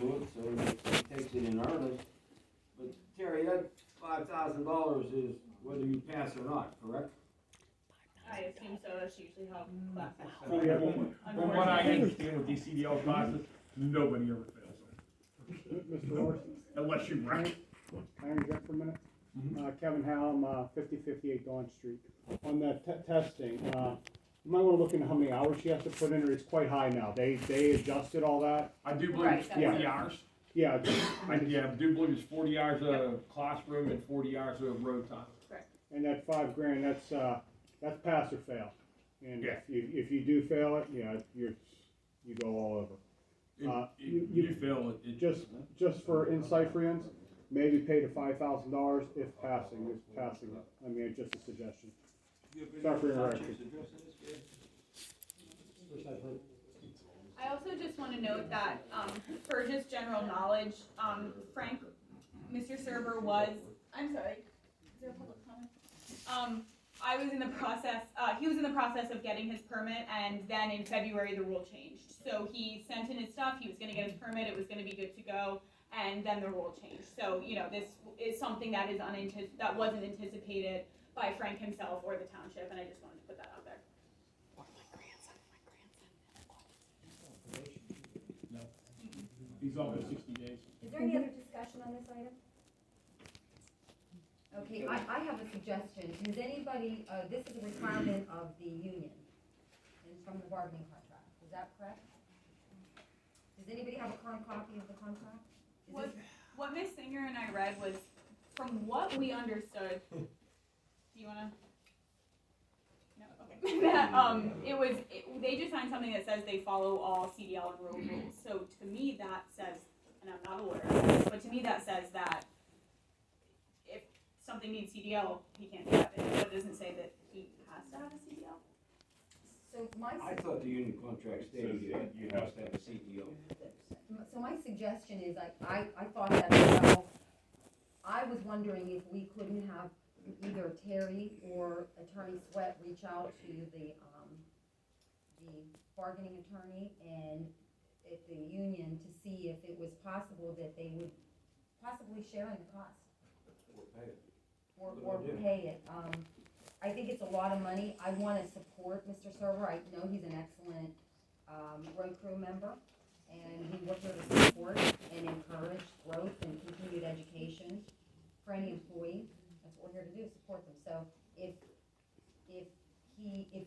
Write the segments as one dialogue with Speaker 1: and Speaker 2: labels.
Speaker 1: to it, so he takes it in earnest. But Terry, that $5,000 is whether you pass or not, correct?
Speaker 2: I assume so, that's usually how classes.
Speaker 3: From what I understand with these CDL classes, nobody ever fails them,
Speaker 4: Mr. Larson,
Speaker 3: unless you rank.
Speaker 4: can I interject for a minute? Kevin Hallam, 5058 Dawn Street. On that testing, you might want to look into how many hours she has to put in, or it's quite high now. They adjusted all that.
Speaker 3: I do believe
Speaker 2: Right,
Speaker 3: it's
Speaker 2: that's
Speaker 3: 40
Speaker 2: it.
Speaker 3: hours.
Speaker 4: Yeah,
Speaker 3: I do believe it's 40 hours of classroom and 40 hours of road time.
Speaker 4: and that $5,000, that's pass or fail. And
Speaker 3: Yeah.
Speaker 4: if you do fail it, yeah, you go all over.
Speaker 3: You fail it.
Speaker 4: Just for insight for you, maybe pay the $5,000 if passing is passing it. I mean, it's just a suggestion. Sorry for interrupting.
Speaker 2: I also just want to note that, for just general knowledge, Frank, Mr. Server was, I'm sorry, is there a public comment? I was in the process, he was in the process of getting his permit, and then in February, the rule changed. So he sent in his stuff, he was gonna get his permit, it was gonna be good to go, and then the rule changed. So, you know, this is something that is that wasn't anticipated by Frank himself or the township, and I just wanted to put that out there.
Speaker 3: No. He's on for 60 days.
Speaker 5: Is there any other discussion on this item? Okay, I have a suggestion. Does anybody, this is a requirement of the union and from the bargaining contract, is that correct? Does anybody have a current copy of the contract? Is this-
Speaker 2: What Ms. Singer and I read was, from what we understood, do you wanna? No, okay. They just signed something that says they follow all CDL and road rules. So to me, that says, and I'm not a lawyer, but to me that says that if something needs CDL, he can't have it, but it doesn't say that he has to have a CDL.
Speaker 5: So
Speaker 1: I thought the union contract stated you have to have a CDO.
Speaker 5: So my suggestion is, I thought that as well. I was wondering if we couldn't have either Terry or Attorney Sweat reach out to the bargaining attorney and if the union to see if it was possible that they would possibly share in the cost. Or pay it. I think it's a lot of money. I wanna support Mr. Server. I know he's an excellent, road crew member. And we're here to support and encourage growth and continued education for any employee. That's what we're here to do, support them. So if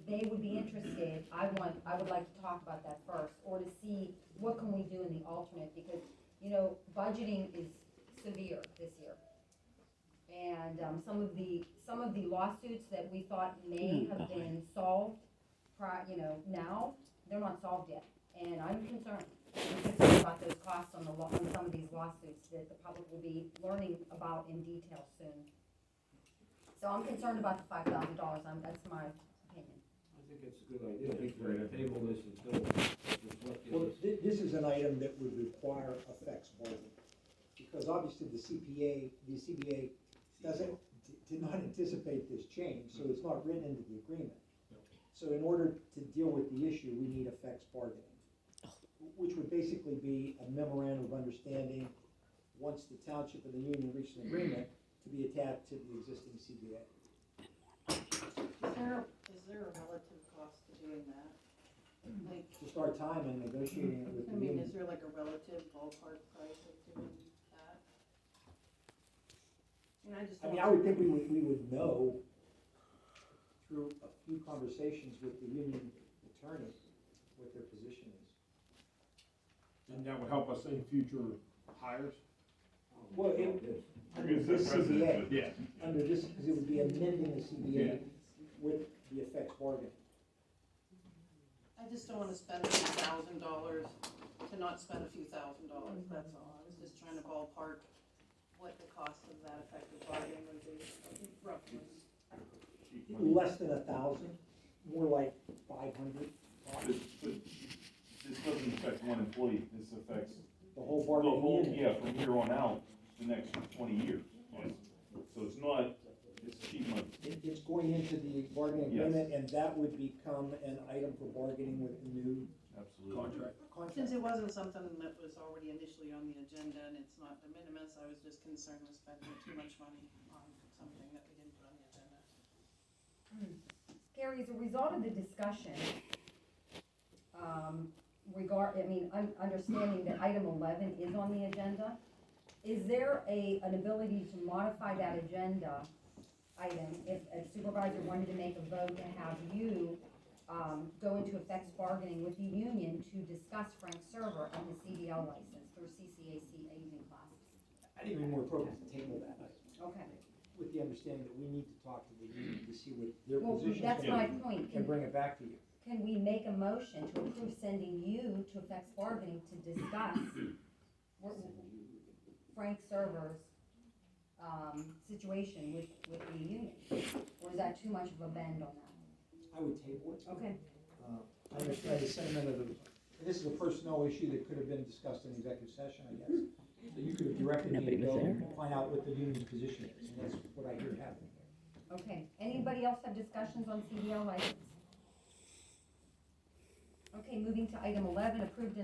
Speaker 5: they would be interested, I would like to talk about that first, or to see what can we do in the alternate, because, you know, budgeting is severe this year. And, some of the lawsuits that we thought may have been solved, now, they're not solved yet. And I'm concerned about those costs on some of these lawsuits that the public will be learning about in detail soon. So I'm concerned about the $5,000, that's my opinion.
Speaker 1: I think it's a good idea. I think we're gonna table this until.
Speaker 6: Well, this is an item that would require effects bargaining, because obviously the CBA did not anticipate this change, so it's not written into the agreement. So in order to deal with the issue, we need effects bargaining, which would basically be a memorandum of understanding, once the township and the union reach an agreement, to be attached to the existing CBA.
Speaker 7: Is there a relative cost to doing that? Like,
Speaker 6: To start time and negotiating it with
Speaker 7: I
Speaker 6: the
Speaker 7: mean,
Speaker 6: union.
Speaker 7: is there like a relative ballpark price of doing that?
Speaker 6: I mean, I would think we would know through a few conversations with the union attorney what their position is.
Speaker 3: And that would help us in future hires.
Speaker 6: Well, under
Speaker 3: Because
Speaker 6: this
Speaker 3: the president-
Speaker 6: CBA,
Speaker 3: Yeah.
Speaker 6: under this, because it would be amending the CBA with the effects bargaining.
Speaker 7: I just don't wanna spend a few $1,000s to not spend a few $1,000s, that's all. I was just trying to ballpark what the cost of that effective bargaining would be, roughly.
Speaker 6: Less than 1,000, more like 500.
Speaker 8: This doesn't affect one employee, this affects
Speaker 6: The whole
Speaker 8: the
Speaker 6: bargaining
Speaker 8: whole,
Speaker 6: unit.
Speaker 8: yeah, from here on out, the next 20 years. So it's not, it's cheap money.
Speaker 6: It's going into the bargaining
Speaker 8: Yes.
Speaker 6: agreement, and that would become an item for bargaining with the new
Speaker 8: Absolutely.
Speaker 3: Contract.
Speaker 7: Since it wasn't something that was already initially on the agenda and it's not de minimis, I was just concerned with spending too much money on something that we didn't put on the agenda.
Speaker 5: Gary, as a result of the discussion, understanding that item 11 is on the agenda, is there an ability to modify that agenda item if a supervisor wanted to make a vote to have you go into effects bargaining with the union to discuss Frank Server and the CDL license through CCAC evening classes?
Speaker 6: I think it'd be more appropriate to table that item,
Speaker 5: Okay.
Speaker 6: with the understanding that we need to talk to the union to see what their
Speaker 5: Well,
Speaker 6: position
Speaker 5: that's
Speaker 6: is
Speaker 5: my point.
Speaker 6: and bring it back to you.
Speaker 5: Can we make a motion to approve sending you to effects bargaining to discuss Frank Server's situation with the union? Or is that too much of a bend on that?
Speaker 6: I would table it.
Speaker 5: Okay.
Speaker 6: I understand the sentiment of this is a personnel issue that could have been discussed in executive session, I guess. So you could have directed me to go and find out what the union's position is, and that's what I hear happening here.
Speaker 5: Okay, anybody else have discussions on CDL license? Okay, moving to item 11, approved